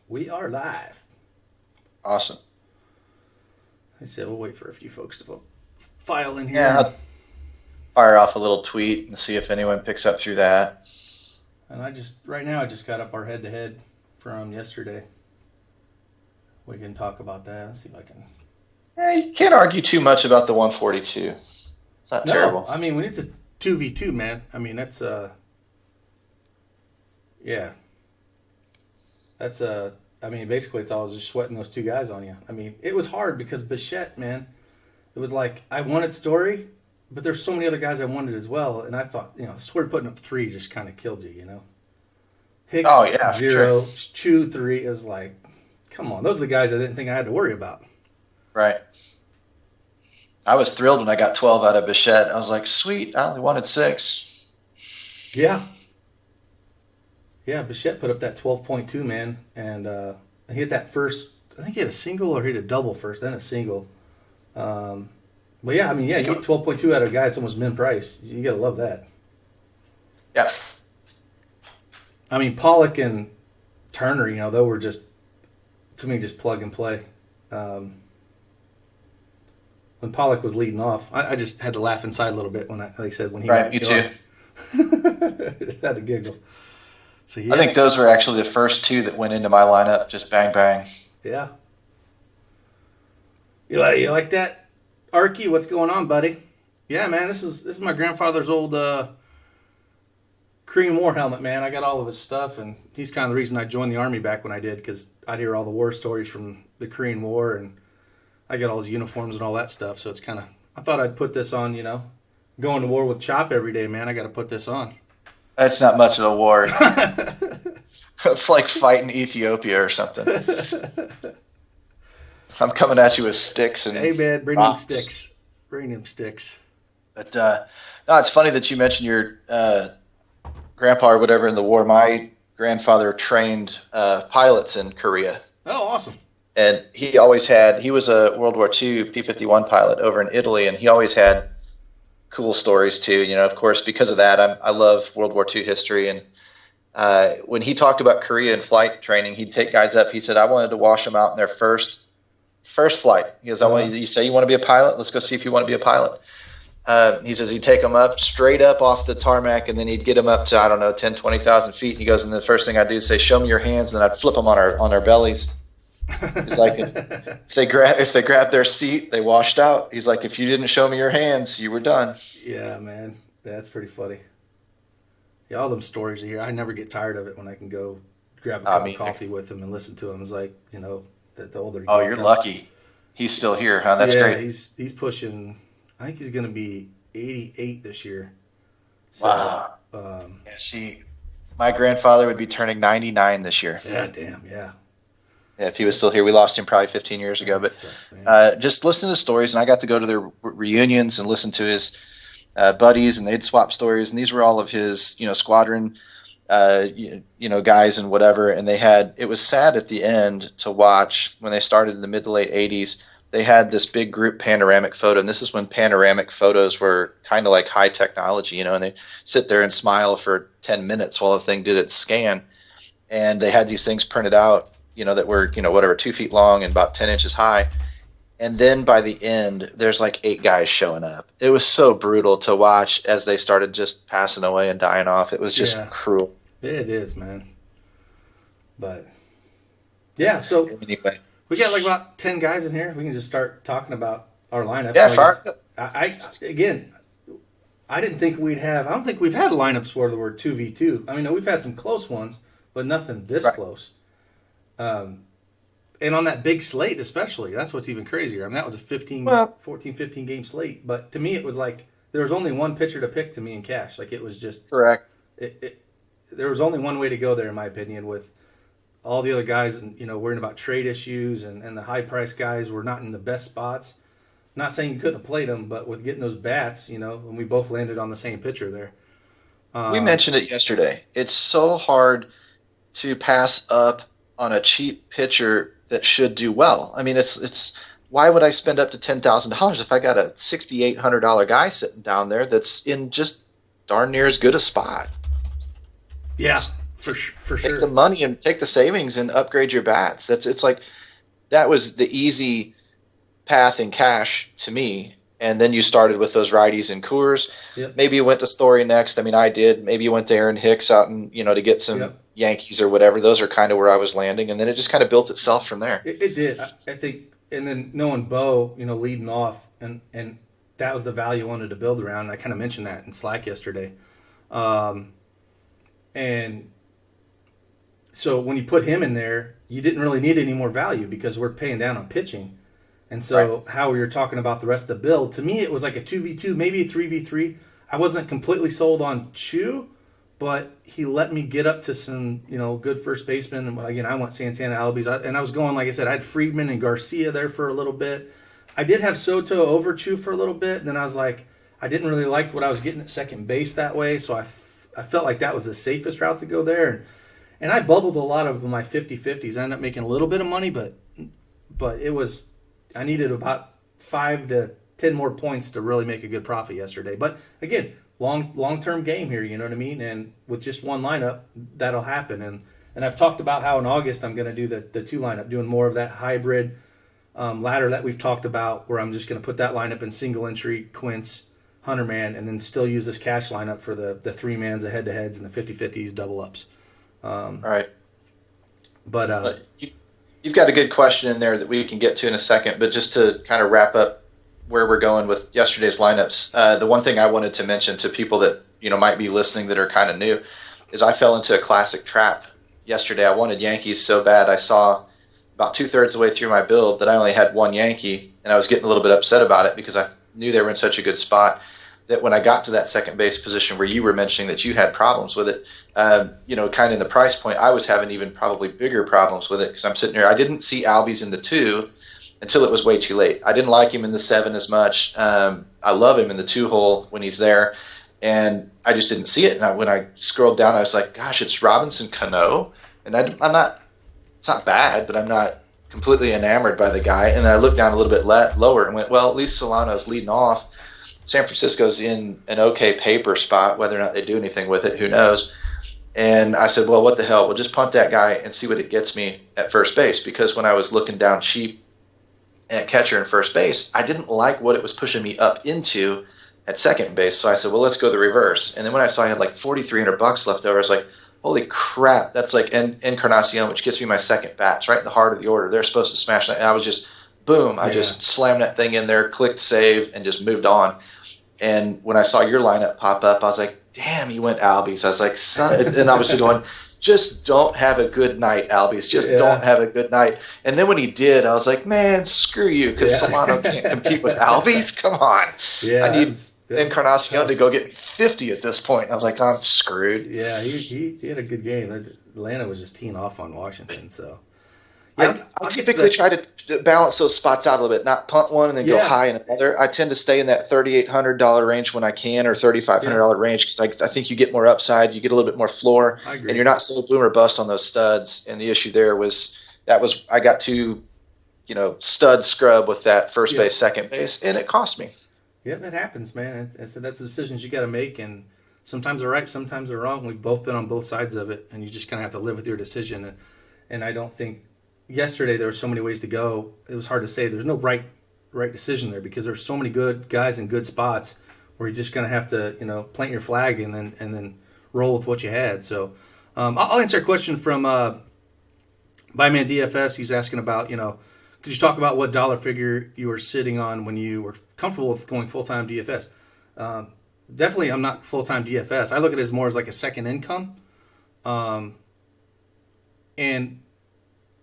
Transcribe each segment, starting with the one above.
We are live. Awesome. I said we'll wait for a few folks to file in here. Yeah, I'll fire off a little tweet and see if anyone picks up through that. And I just got up our head-to-head from yesterday. We can talk about that. Let's see if I can. Yeah, you can't argue too much about the 142. It's not terrible. I mean, when it's a 2v2, man, I mean, that's, yeah. That's, I mean, basically it's all just sweating those two guys on you. I mean, it was hard because Bichette, man, it was like I wanted Story, but there's so many other guys I wanted as well. And I thought, Story putting up 3 just kind of killed you. Hicks, Oh, yeah, 0, sure. Chu, 3. It was like, come on. Those are the guys I didn't think I had to worry about. Right. I was thrilled when I got 12 out of Bichette. I was like, sweet, I only wanted 6. Yeah. Yeah, Bichette put up that 12.2, man. And he hit that first, I think he hit a single or he hit a double first, then a single. But yeah, I mean, you get 12.2 out of a guy that's almost min price. You got to love that. Yeah. I mean, Pollock and Turner, they were just, to me, just plug and play. When Pollock was leading off, I just had to laugh inside a little bit when when he Right, me too. had to giggle. So I think those were actually the first 2 that went into my lineup. Just bang, bang. Yeah. You like that, Arky? What's going on, buddy? Yeah, man. This is my grandfather's old Korean War helmet, man. I got all of his stuff, and he's kind of the reason I joined the Army back when I did, because I'd hear all the war stories from the Korean War, and I got all his uniforms and all that stuff. So it's kind of, I thought I'd put this on, going to war with Chop every day, man. I got to put this on. That's not much of a war. It's like fighting Ethiopia or something. I'm coming at you with sticks and hey, man, bring them sticks. Bring them sticks. But no, it's funny that you mentioned your grandpa or whatever in the war. My grandfather trained pilots in Korea. Oh, awesome. And he was a World War II P-51 pilot over in Italy, and he always had cool stories too. Of course, because of that, I love World War II history. And when he talked about Korea and flight training, he'd take guys up. He said, I wanted to wash them out in their first flight. He goes, you say you want to be a pilot? Let's go see if you want to be a pilot. He says he'd take them up straight up off the tarmac, and then he'd get them up to, I don't know, 10, 20,000 feet. And he goes, and the first thing I'd do is say, show me your hands. And then I'd flip them on our bellies. He's like, if they grabbed their seat, they washed out. He's like, if you didn't show me your hands, you were done. Yeah, man. That's pretty funny. Yeah, all them stories are here. I never get tired of it when I can go grab a cup of coffee with him and listen to him. It's like, the older he gets. You're lucky. He's still here, huh? That's great. He's pushing, I think he's going to be 88 this year. So, wow. Yeah, see, my grandfather would be turning 99 this year. Yeah, damn, yeah. Yeah, if he was still here. We lost him probably 15 years ago. But sucks, just listen to stories, and I got to go to their reunions and listen to his buddies, and they'd swap stories. And these were all of his, squadron, guys and whatever. And it was sad at the end to watch when they started in the mid to late 80s. They had this big group panoramic photo, and this is when panoramic photos were kind of like high technology, and they sit there and smile for 10 minutes while the thing did its scan. And they had these things printed out, that were, 2 feet long and about 10 inches high. And then by the end, there's like 8 guys showing up. It was so brutal to watch as they started just passing away and dying off. It was just cruel. It is, man. But, yeah, so anyway, we got like about 10 guys in here. We can just start talking about our lineup. Again, I didn't think I don't think we've had lineups where there were 2v2. I mean, we've had some close ones, but nothing this close. And on that big slate especially, that's what's even crazier. I mean, that was a 15 game slate. But to me, it was like there was only one pitcher to pick to me in cash. Like, it was just... Correct. There was only one way to go there, in my opinion, with all the other guys, and worrying about trade issues, and the high-priced guys were not in the best spots. Not saying you couldn't have played them, but with getting those bats, and we both landed on the same pitcher there. We mentioned it yesterday. It's so hard to pass up on a cheap pitcher that should do well. I mean, it's why would I spend up to $10,000 if I got a $6,800 guy sitting down there that's in just darn near as good a spot? Yeah, for Take the sure. money and take the savings and upgrade your bats. It's like that was the easy path in cash to me. And then you started with those righties and Coors. Yep. Maybe you went to Story next. I mean, I did. Maybe you went to Aaron Hicks out and to get some Yep. Yankees or whatever. Those are kind of where I was landing, and then it just kind of built itself from there. It did. I think, and then knowing Bo, leading off, and that was the value I wanted to build around. And I kind of mentioned that in Slack yesterday. Um, and so when you put him in there, you didn't really need any more value because we're paying down on pitching. And Right. so how we were talking about the rest of the build, to me, it was like a 2v2, maybe a 3v3. I wasn't completely sold on Chu, but he let me get up to some, good first baseman. And again, I went Santana, Albies, and I was going, like I said, I had Friedman and Garcia there for a little bit. I did have Soto over Chu for a little bit. And then I was like, I didn't really like what I was getting at second base that way. So I felt like that was the safest route to go there. And I bubbled a lot of my 50-50s. I ended up making a little bit of money, but it was, I needed about 5 to 10 more points to really make a good profit yesterday. But again, long term game here, you know what I mean? And with just one lineup, that'll happen. And I've talked about how in August I'm going to do the two lineup, doing more of that hybrid ladder that we've talked about, where I'm just going to put that lineup in single entry, Quince, Hunter Man, and then still use this cash lineup for the three mans, the head to heads, and the 50-50s, double ups. All right. But You've got a good question in there that we can get to in a second, but just to kind of wrap up where we're going with yesterday's lineups, the one thing I wanted to mention to people that might be listening that are kind of new is I fell into a classic trap yesterday. I wanted Yankees so bad. I saw about 2/3 of the way through my build that I only had one Yankee, and I was getting a little bit upset about it because I knew they were in such a good spot that when I got to that second base position where you were mentioning that you had problems with it, kind of in the price point, I was having even probably bigger problems with it because I'm sitting here. I didn't see Albies in the 2 until it was way too late. I didn't like him in the 7 as much. I love him in the 2 hole when he's there, and I just didn't see it. And when I scrolled down, I was like, gosh, it's Robinson Cano. And I'm not, it's not bad, but I'm not completely enamored by the guy. And then I looked down a little bit lower and went, well, at least Solano's leading off. San Francisco's in an okay paper spot. Whether or not they do anything with it, who knows? And I said, well, what the hell? We'll just punt that guy and see what it gets me at first base. Because when I was looking down cheap at catcher and first base, I didn't like what it was pushing me up into at second base. So I said, well, let's go the reverse. And then when I saw I had like $4,300 left over, I was like, holy crap, that's like Encarnacion, which gets me my second bats right in the heart of the order. They're supposed to smash that. And I was just, boom, I just slammed that thing in there, clicked save, and just moved on. And when I saw your lineup pop up, I was like, damn, you went Albies. I was like, son, and obviously going, just don't have a good night, Albies. Just don't have a good night. And then when he did, I was like, man, screw you, because Solano can't compete with Albies. Come on. Yeah, I need Encarnacion to go get 50 at this point. I was like, I'm screwed. Yeah, he had a good game. Atlanta was just teeing off on Washington, so. Yeah, I typically try to balance those spots out a little bit, not punt one and then go high in another. I tend to stay in that $3,800 range when I can, or $3,500 range, because I think you get more upside, you get a little bit more floor, and you're not so boom or bust on those studs. And the issue there was I got too, stud scrub with that first base, second base, and it cost me. Yeah, that happens, man. So that's the decisions you got to make, and sometimes they're right, sometimes they're wrong. We've both been on both sides of it, and you just kind of have to live with your decision. And I don't think. Yesterday there were so many ways to go. It was hard to say. There's no right decision there because there's so many good guys in good spots where you're just gonna have to plant your flag and then roll with what you had. So I'll answer a question from Byman DFS. He's asking about could you talk about what dollar figure you were sitting on when you were comfortable with going full time DFS? Definitely, I'm not full time DFS. I look at it as more as like a second income, and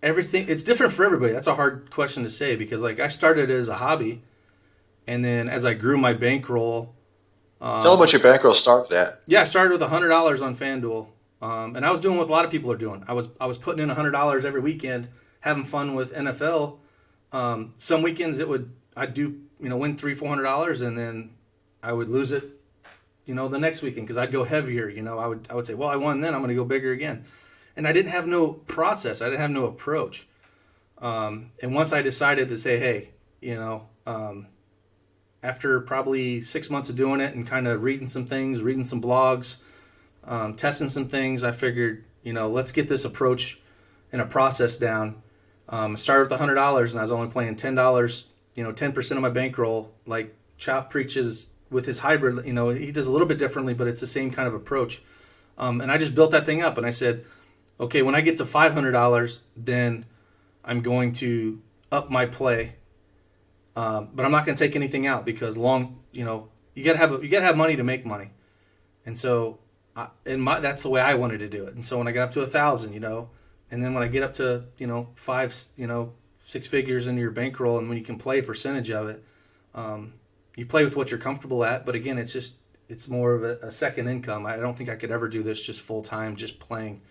everything, it's different for everybody. That's a hard question to say because I started as a hobby, and then as I grew my bankroll. Tell them what your bankroll started at. Yeah, I started with $100 on FanDuel, and I was doing what a lot of people are doing. I was putting in $100 every weekend, having fun with NFL. Some weekends I'd do win $300-400, and then I would lose it, the next weekend because I'd go heavier. I would say, well, I won, then I'm going to go bigger again. And I didn't have no process. I didn't have no approach. And once I decided to say, hey, after probably 6 months of doing it and kind of reading some things, reading some blogs, testing some things, I figured let's get this approach and a process down. I started with $100 and I was only playing $10, 10% of my bankroll. Like Chop preaches with his hybrid, he does a little bit differently, but it's the same kind of approach. And I just built that thing up and I said, okay, when I get to $500, then I'm going to up my play. But I'm not going to take anything out because you gotta have money to make money. And so that's the way I wanted to do it. And so when I got up to 1,000, and then when I get up to, five, six figures into your bankroll, and when you can play a percentage of it, you play with what you're comfortable at. But again, it's more of a second income. I don't think I could ever do this just full time, just playing.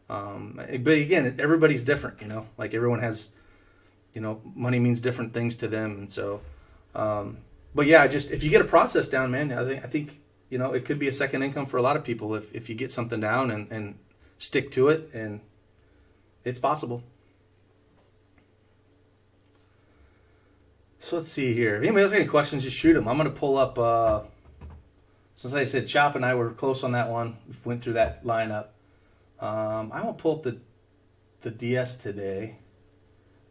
But again, everybody's different, like everyone has, money means different things to them. And so, but yeah, if you get a process down, man, I think, it could be a second income for a lot of people if you get something down and stick to it, and it's possible. So let's see here. If anybody else got any questions, just shoot them. I'm going to pull up, since I said Chop and I were close on that one, we went through that lineup. I won't pull up the DS today.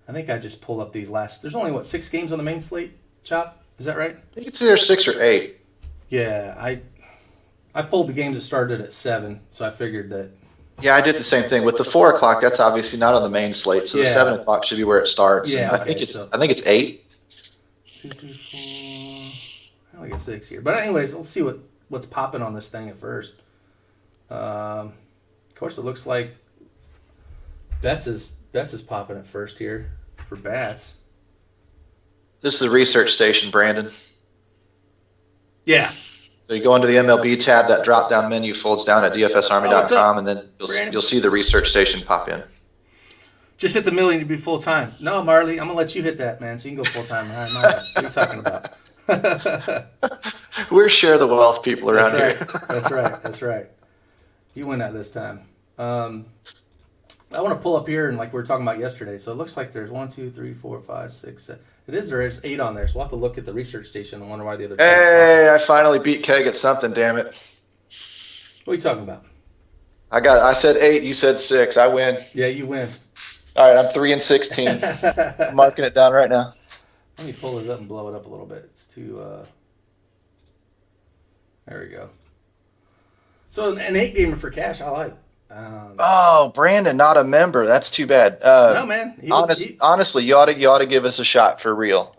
I think I just pulled up these there's only, 6 games on the main slate, Chop? Is that right? I think it's either 6 or 8. Yeah, I pulled the games that started at 7, so I figured that. Yeah, I did the same thing with the 4 o'clock. That's obviously not on the main slate, so the 7 o'clock should be where it starts. Yeah, I think it's 8. 2, 3, 4. I think it's 6 here. But anyways, let's see what's popping on this thing at first. Of course, it looks like Betts is popping at first here for bats. This is the research station, Brandon. Yeah. So you go into the MLB tab, that drop-down menu folds down at dfsarmy.com, and then you'll see the research station pop in. Just hit the million to be full-time. No, Marley, I'm going to let you hit that, man, so you can go full-time. What are you talking about? We're share the wealth people around here. That's right. You win that this time. I want to pull up here, and like we were talking about yesterday, so it looks like there's 1, 2, 3, 4, 5, 6, 7. There's 8 on there, so we'll have to look at the research station and wonder why the other. Hey, I finally beat Keg at something, damn it. What are you talking about? I said 8, you said 6. I win. Yeah, you win. All right, I'm 3-16. I'm marking it down right now. Let me pull this up and blow it up a little bit. It's too. There we go. So an 8 gamer for cash, I like. Brandon, not a member. That's too bad. No, man. Honestly, you ought to give us a shot for real.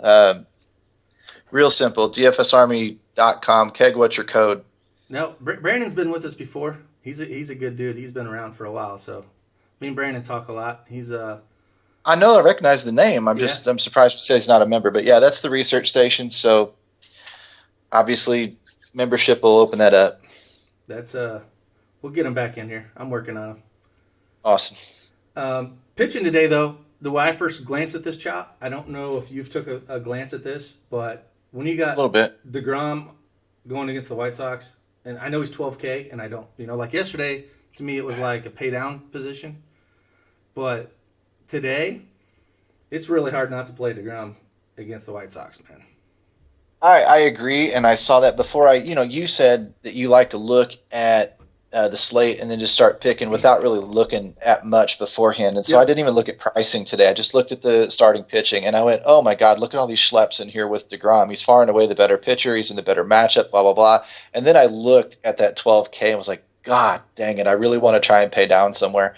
Real simple. DFSArmy.com. Keg, what's your code? No, Brandon's been with us before. He's a good dude. He's been around for a while. So me and Brandon talk a lot. I know. I recognize the name. I'm surprised to say he's not a member. But yeah, that's the research station. So obviously, membership will open that up. That's We'll get him back in here. I'm working on him. Awesome. Pitching today, though, the way I first glanced at this, Chop, I don't know if you've took a glance at this, but when you got a little bit DeGrom going against the White Sox, and I know he's 12K, and I don't, like yesterday, to me, it was like a pay down position. But today, it's really hard not to play DeGrom against the White Sox, man. I agree, and I saw that before. You said that you like to look at the slate and then just start picking without really looking at much beforehand. And so I didn't even look at pricing today. I just looked at the starting pitching, and I went, oh my God, look at all these schleps in here with DeGrom. He's far and away the better pitcher. He's in the better matchup, blah, blah, blah. And then I looked at that 12K and was like, God dang it, I really want to try and pay down somewhere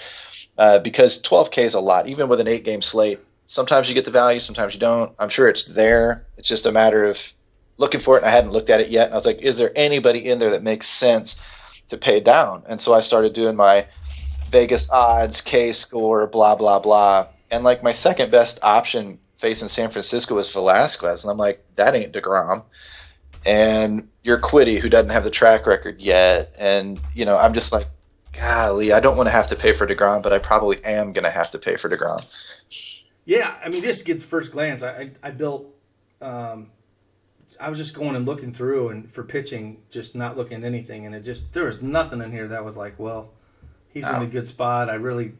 because 12K is a lot, even with an 8-game slate. Sometimes you get the value, sometimes you don't. I'm sure it's there. It's just a matter of looking for it, and I hadn't looked at it yet. And I was like, is there anybody in there that makes sense to pay down? And so I started doing my Vegas odds, K score, blah, blah, blah. And like my second best option facing San Francisco was Velasquez. And I'm like, that ain't DeGrom. And you're Quiddy, who doesn't have the track record yet. And, I'm just like, golly, I don't want to have to pay for DeGrom, but I probably am going to have to pay for DeGrom. Yeah, I mean, just gets first glance. I built I was just going and looking through and for pitching, just not looking at anything. And there was nothing in here that was like, well, he's in a good spot. I really,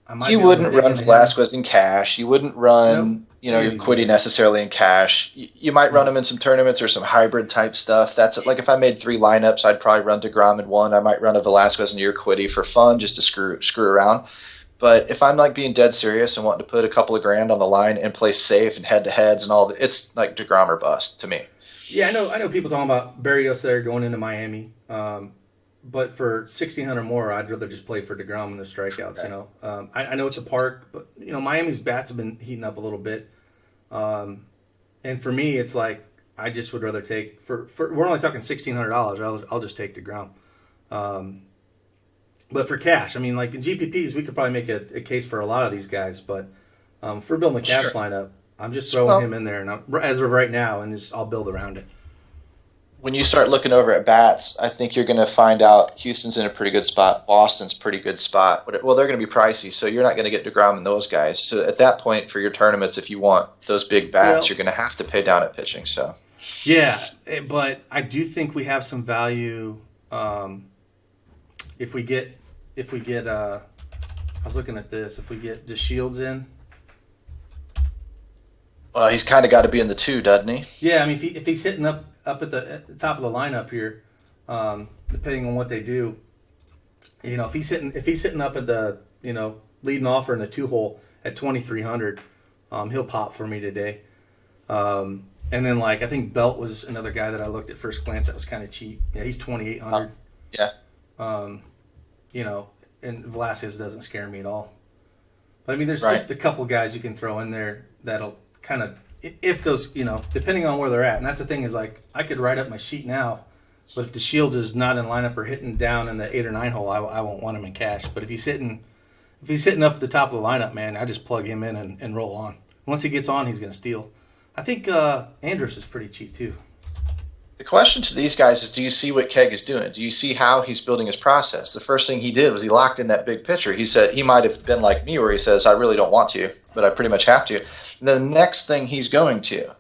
I might You be able to wouldn't dig run into him. Velasquez in cash. You wouldn't Nope. run, Any of your these Quiddy guys. necessarily in cash. You might run No. him in some tournaments or some hybrid type stuff. That's it. Like if I made three lineups, I'd probably run DeGrom in one. I might run a Velasquez into your Quiddy for fun, just to screw around. But if I'm like being dead serious and wanting to put a couple of grand on the line and play safe and head to heads and all, it's like DeGrom or bust to me. Yeah, I know people talking about Barrios there going into Miami. But for 1,600 more, I'd rather just play for DeGrom and the strikeouts. Right. I know it's a park, but Miami's bats have been heating up a little bit. And for me, it's like I just would rather take for we're only talking $1,600. I'll just take DeGrom. Um, but for cash, I mean, like in GPPs, we could probably make a case for a lot of these guys. But if we're building a cash Sure. lineup, I'm just throwing Well, him in there, and as of right now, and I'll build around it. when you start looking over at bats, I think you're going to find out Houston's in a pretty good spot. Boston's pretty good spot. Well, they're going to be pricey, so you're not going to get DeGrom and those guys. So at that point, for your tournaments, if you want those big bats, Well, you're going to have to pay down at pitching. So yeah, but I do think we have some value if we get I was looking at this. If we get the Shields in, well, he's kind of got to be in the two, doesn't he? yeah, I mean if he's hitting up at the top of the lineup here, depending on what they do, if he's hitting up at the leading off or in the two hole at 2,300, he'll pop for me today. And then like I think Belt was another guy that I looked at first glance that was kind of cheap. Yeah, he's 2,800. Yeah. Um, and Velasquez doesn't scare me at all. But I mean, there's Right. just a couple guys you can throw in there that'll kind of, if those, depending on where they're at. And that's the thing is like, I could write up my sheet now, but if the Shields is not in lineup or hitting down in the 8 or 9 hole, I won't want him in cash. But if he's hitting up at the top of the lineup, man, I just plug him in and roll on. Once he gets on, he's going to steal. I think Andrus is pretty cheap too. The question to these guys is, do you see what Keg is doing? Do you see how he's building his process? The first thing he did was he locked in that big pitcher. He said he might have been like me where he says, I really don't want to, but I pretty much have to. And the next thing he's going to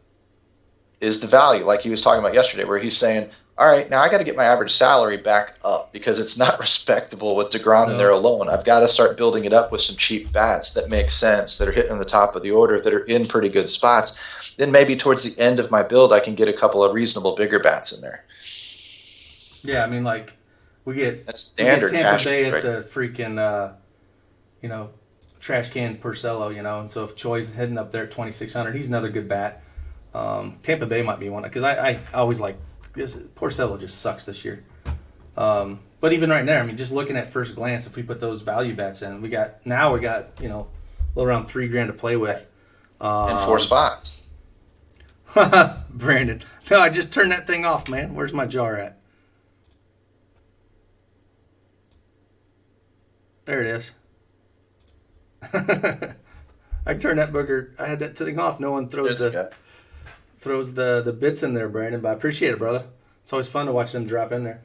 is the value, like he was talking about yesterday, where he's saying, all right, now I got to get my average salary back up because it's not respectable with DeGrom in there No. alone. I've got to start building it up with some cheap bats that make sense, that are hitting the top of the order, that are in pretty good spots. Then maybe towards the end of my build, I can get a couple of reasonable bigger bats in there. Yeah, I mean, like That's we get standard Tampa cash. Bay at Right? the freaking trash can Porcello, and so if Choi's heading up there at 2,600, he's another good bat. Tampa Bay might be one because I always like this. Porcello just sucks this year. But even right there, I mean, just looking at first glance, if we put those value bats in, we got a little around $3,000 to play with. In four spots. Brandon, no, I just turned that thing off, man. Where's my jar at? There it is. I turned that booger. I had that thing off. No one throws the bits in there, Brandon. But I appreciate it, brother. It's always fun to watch them drop in there.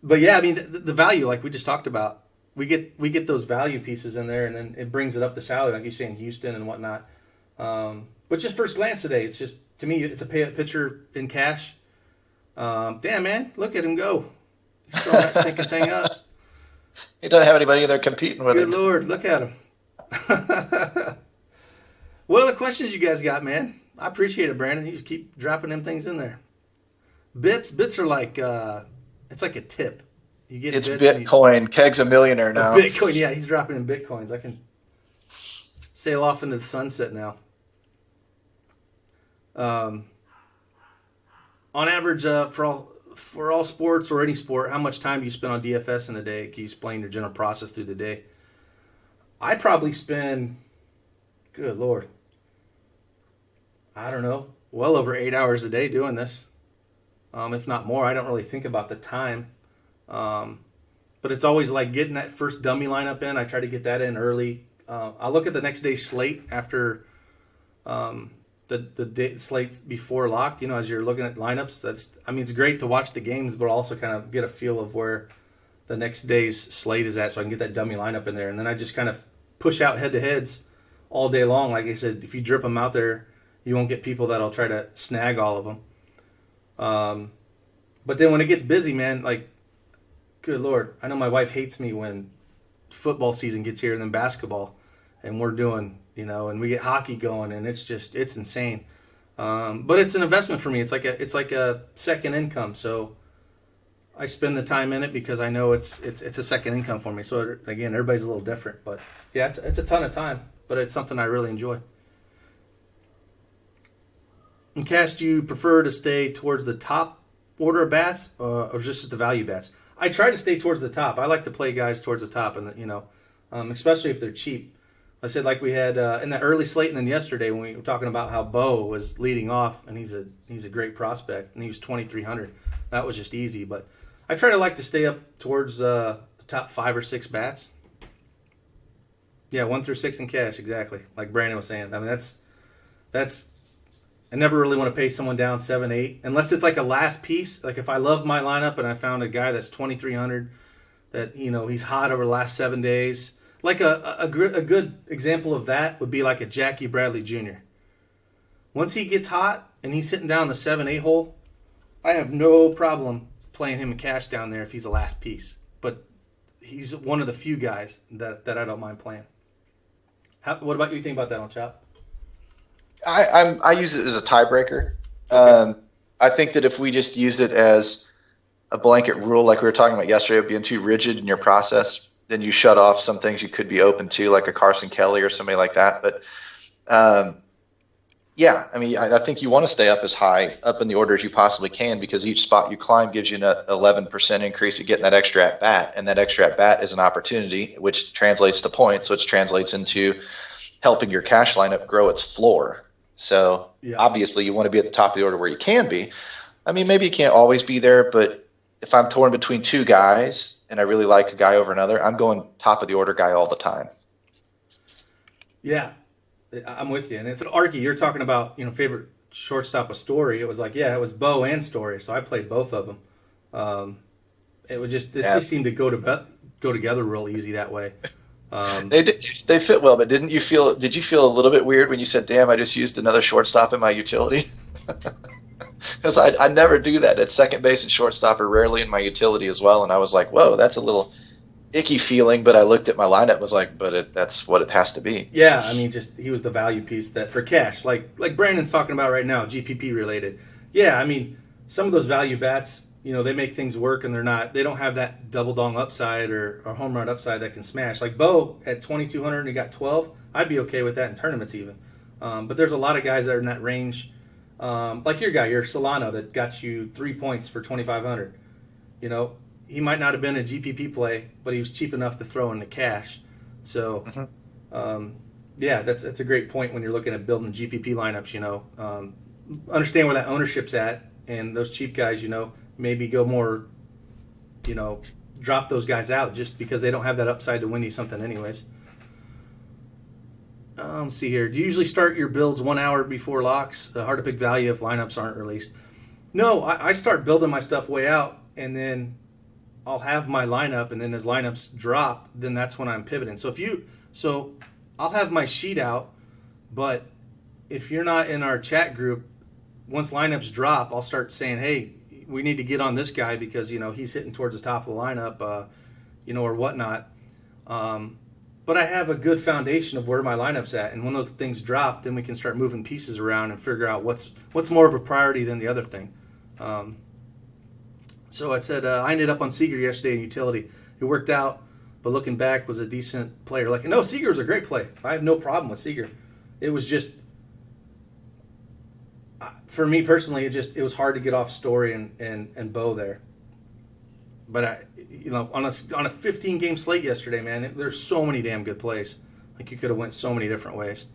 But yeah, I mean the value, like we just talked about, we get those value pieces in there, and then it brings it up the salary, like you say in Houston and whatnot. But just first glance today, it's just to me, it's a pay up pitcher in cash. Damn man, look at him go! He's throwing that stinking thing up. He doesn't have anybody there competing with Good him. Lord, look at him. What other questions you guys got, man? I appreciate it, Brandon. You just keep dropping them things in there. Bits are like it's like a tip. You get It's bits Bitcoin. Keg's a millionaire now. Bitcoin, yeah, he's dropping in bitcoins. I can sail off into the sunset now. On average, for all sports or any sport, how much time do you spend on DFS in a day? Can you explain your general process through the day? I probably spend, good Lord, I don't know, well over 8 hours a day doing this, if not more. I don't really think about the time. But it's always like getting that first dummy lineup in. I try to get that in early. I look at the next day's slate after the slates before locked. As you're looking at lineups, it's great to watch the games, but also kind of get a feel of where the next day's slate is at, so I can get that dummy lineup in there, and then I just kind of push out head to heads all day long. Like I said, if you drip them out there, you won't get people that'll try to snag all of them. But then when it gets busy, man, like good Lord, I know my wife hates me when football season gets here and then basketball, and we're doing, and we get hockey going, and it's insane. But it's an investment for me. It's like a second income. So I spend the time in it because I know it's a second income for me. So again, everybody's a little different, but yeah, it's a ton of time, but it's something I really enjoy. And Cash, do you prefer to stay towards the top order of bats or just the value bats? I try to stay towards the top. I like to play guys towards the top, and especially if they're cheap. I said like we had in that early slate, and then yesterday when we were talking about how Bo was leading off, and he's a great prospect, and he was 2,300. That was just easy, but I try to like to stay up towards the top 5 or 6 bats. Yeah, 1 through 6 in Cash, exactly. Like Brandon was saying. I mean, that's. I never really want to pay someone down 7, 8, unless it's like a last piece. Like if I love my lineup and I found a guy that's 2,300, that he's hot over the last 7 days. Like a good example of that would be like a Jackie Bradley Jr. Once he gets hot and he's hitting down the 7, 8 hole, I have no problem playing him in Cash down there if he's the last piece. But he's one of the few guys that I don't mind playing. What about you think about that on Chop? I use it as a tiebreaker. Okay. I think that if we just used it as a blanket rule, like we were talking about yesterday, of being too rigid in your process, then you shut off some things you could be open to, like a Carson Kelly or somebody like that. But yeah, I mean, I think you want to stay up as high up in the order as you possibly can, because each spot you climb gives you an 11% increase at getting that extra at bat, and that extra at bat is an opportunity, which translates to points, which translates into helping your cash lineup grow its floor. So Yeah. obviously you want to be at the top of the order where you can be. I mean, maybe you can't always be there, but if I'm torn between 2 guys and I really like a guy over another, I'm going top of the order guy all the time. Yeah, I'm with you. And it's an Arky. You're talking about, favorite shortstop of Story. It was like, yeah, it was Bo and Story. So I played both of them. It would just seemed to go together real easy that way. They fit well, but did you feel a little bit weird when you said, damn, I just used another shortstop in my utility? Because I never do that. At second base and shortstop are rarely in my utility as well. And I was like, whoa, that's a little icky feeling. But I looked at my lineup and was like, that's what it has to be. Yeah, I mean, just he was the value piece that for Cash, like Brandon's talking about right now, GPP related. Yeah, I mean, some of those value bats, they make things work, and they don't have that double dong upside or home run upside that can smash. Like Bo at 2,200 and he got 12, I'd be okay with that in tournaments even. But there's a lot of guys that are in that range, like your Solano that got you 3 points for 2,500. He might not have been a GPP play, but he was cheap enough to throw into Cash. So, yeah, that's a great point when you're looking at building GPP lineups. Understand where that ownership's at, and those cheap guys, maybe go more, drop those guys out just because they don't have that upside to win you something anyways. Let's see here. Do you usually start your builds 1 hour before locks? Hard to pick value if lineups aren't released. No, I start building my stuff way out, and then I'll have my lineup, and then as lineups drop, then that's when I'm pivoting. So I'll have my sheet out, but if you're not in our chat group, once lineups drop, I'll start saying, hey, we need to get on this guy because, he's hitting towards the top of the lineup, or whatnot. But I have a good foundation of where my lineup's at. And when those things drop, then we can start moving pieces around and figure out what's more of a priority than the other thing. So I said I ended up on Seager yesterday in utility. It worked out, but looking back was a decent player. No, Seager was a great play. I have no problem with Seager. It was just, for me personally, it was hard to get off Story and Bo there. But on a 15 game slate yesterday, man, there's so many damn good plays. Like you could have went so many different ways.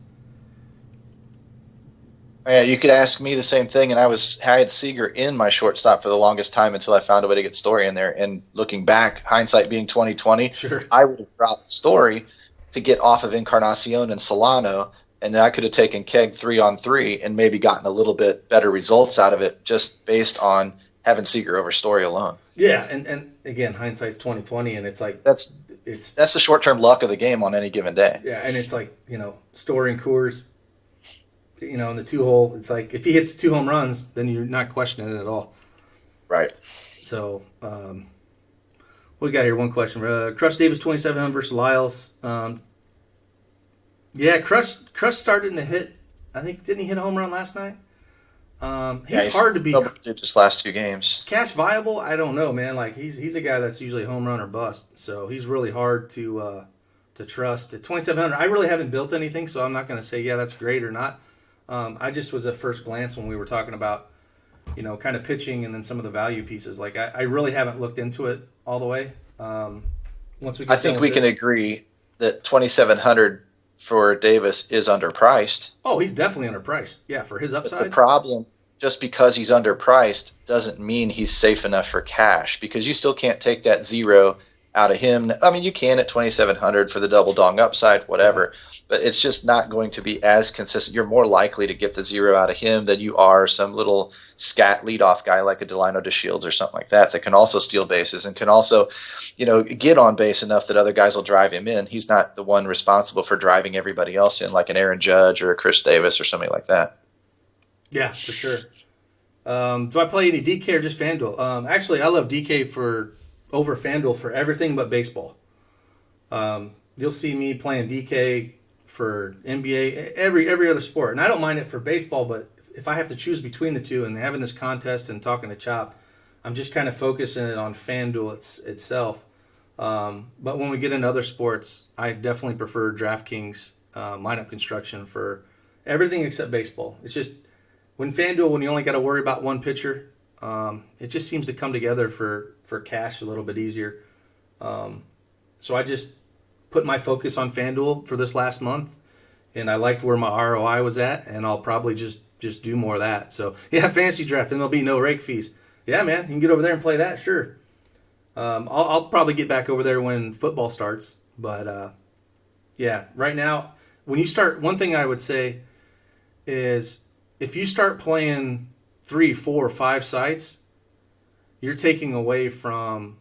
Yeah, you could ask me the same thing, and I had Seager in my shortstop for the longest time until I found a way to get Story in there. And looking back, hindsight being 2020, Sure. I would have dropped Story to get off of Encarnacion and Solano, and then I could have taken Keg 3-on-3 and maybe gotten a little bit better results out of it just based on having Seager over Story alone. Yeah, and again, hindsight's 2020, and it's like that's the short-term luck of the game on any given day. Yeah, and it's like Story and Coors. In the 2-hole, it's like if he hits 2 home runs, then you're not questioning it at all. Right. So, We got here one question. Crush Davis 2700 versus Lyles. Yeah, Crush started to hit. I think didn't he hit a home run last night? Yeah, He's hard to be double digits last 2 games. cash viable. I don't know, man. Like he's a guy that's usually home run or bust. So he's really hard to trust. At 2700, I really haven't built anything, so I'm not going to say yeah that's great or not. I just was at first glance when we were talking about kind of pitching and then some of the value pieces. Like I really haven't looked into it all the way. Once we get I think done we with can this, agree that 2,700 for Davis is underpriced. oh, he's definitely underpriced. Yeah, for his But the upside. problem, just because he's underpriced, doesn't mean he's safe enough for cash because you still can't take that zero out of him. I mean, you can at 2,700 for the double dong upside, whatever, but it's just not going to be as consistent. You're more likely to get the zero out of him than you are some little scat leadoff guy like a Delino DeShields or something like that can also steal bases and can also, get on base enough that other guys will drive him in. He's not the one responsible for driving everybody else in, like an Aaron Judge or a Chris Davis or somebody like that. Yeah, for sure. Do I play any DK or just FanDuel? Actually, I love DK over FanDuel for everything but baseball. You'll see me playing DK for NBA, every other sport, and I don't mind it for baseball. But if I have to choose between the two, and having this contest and talking to Chop, I'm just kind of focusing it on FanDuel itself. But when we get into other sports, I definitely prefer DraftKings lineup construction for everything except baseball. It's just when you only got to worry about one pitcher, it just seems to come together for cash a little bit easier. So I just put my focus on FanDuel for this last month, and I liked where my ROI was at, and I'll probably just do more of that. So yeah, fantasy draft, and there'll be no rake fees. Yeah, man, you can get over there and play that, sure. I'll probably get back over there when football starts, but yeah, right now, when you start, one thing I would say is if you start playing 3, 4, 5 sites, you're taking away from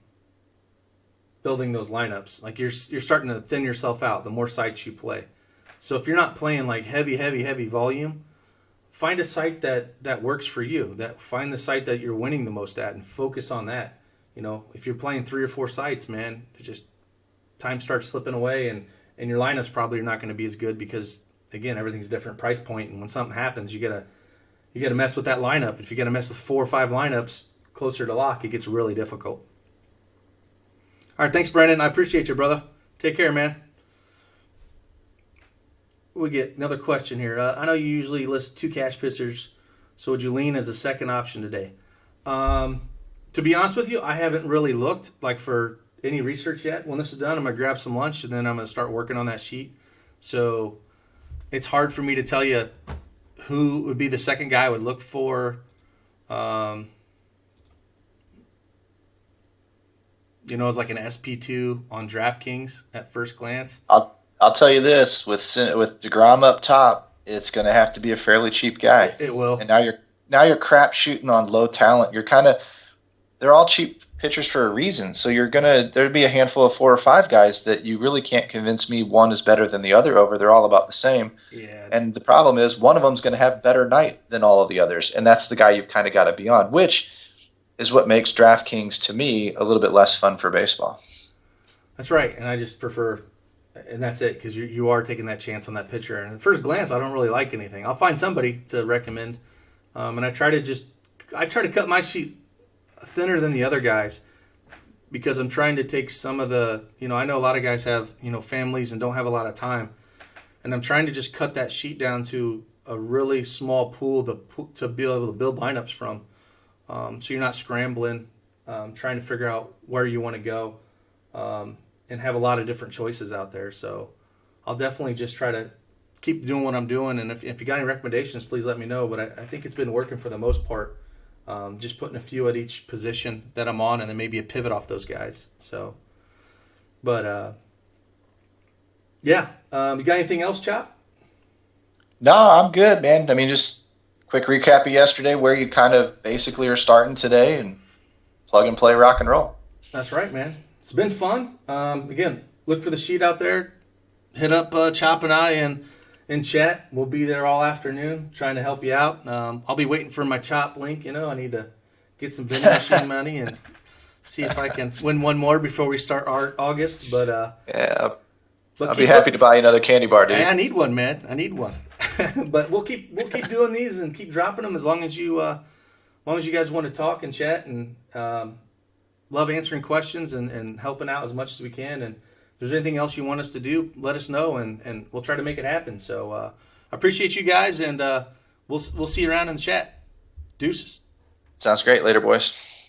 building those lineups. Like you're starting to thin yourself out the more sites you play. So if you're not playing like heavy volume, find a site that works for you. Find the site that you're winning the most at and focus on that. If you're playing 3 or 4 sites, man, just time starts slipping away, and your lineups probably are not going to be as good because again, everything's a different price point, and when something happens, you gotta mess with that lineup. If you gotta mess with 4 or 5 lineups closer to lock, it gets really difficult. All right, thanks, Brandon. I appreciate you, brother. Take care, man. We get another question here. I know you usually list 2 cash pitchers, so would you lean as a second option today? To be honest with you, I haven't really looked like for any research yet. When this is done, I'm gonna grab some lunch and then I'm gonna start working on that sheet. So it's hard for me to tell you who would be the second guy I would look for. As like an SP2 on DraftKings at first glance. I'll tell you this: with Degrom up top, it's going to have to be a fairly cheap guy. It will. And now you're crap shooting on low talent. They're all cheap pitchers for a reason. So there'd be a handful of 4 or 5 guys that you really can't convince me one is better than the other over. They're all about the same. Yeah. And the problem is one of them's going to have better night than all of the others, and that's the guy you've kind of got to be on, which is what makes DraftKings to me a little bit less fun for baseball. That's right, and I just prefer, and that's it, because you are taking that chance on that pitcher. And at first glance, I don't really like anything. I'll find somebody to recommend, and I try to cut my sheet thinner than the other guys because I'm trying to take some of the, I know a lot of guys have, families and don't have a lot of time, and I'm trying to just cut that sheet down to a really small pool to be able to build lineups from. So you're not scrambling, trying to figure out where you want to go, and have a lot of different choices out there. So I'll definitely just try to keep doing what I'm doing. And if you got any recommendations, please let me know. But I think it's been working for the most part. Just putting a few at each position that I'm on, and then maybe a pivot off those guys. So, but yeah. You got anything else, Chop? No, I'm good, man. I mean, just quick recap of yesterday, where you kind of basically are starting today, and plug and play rock and roll. That's right, man. It's been fun. Again, look for the sheet out there. Hit up Chop and I in chat. We'll be there all afternoon trying to help you out. I'll be waiting for my Chop link. I need to get some vending machine money and See if I can win one more before we start our August. Yeah, But I'll be happy to buy you another candy bar, dude. I need one, man. I need one. But we'll keep doing these and keep dropping them as long as you guys want to talk and chat, and love answering questions and helping out as much as we can. And if there's anything else you want us to do, let us know, and we'll try to make it happen. So I appreciate you guys, and we'll see you around in the chat. Deuces. Sounds great. Later, boys.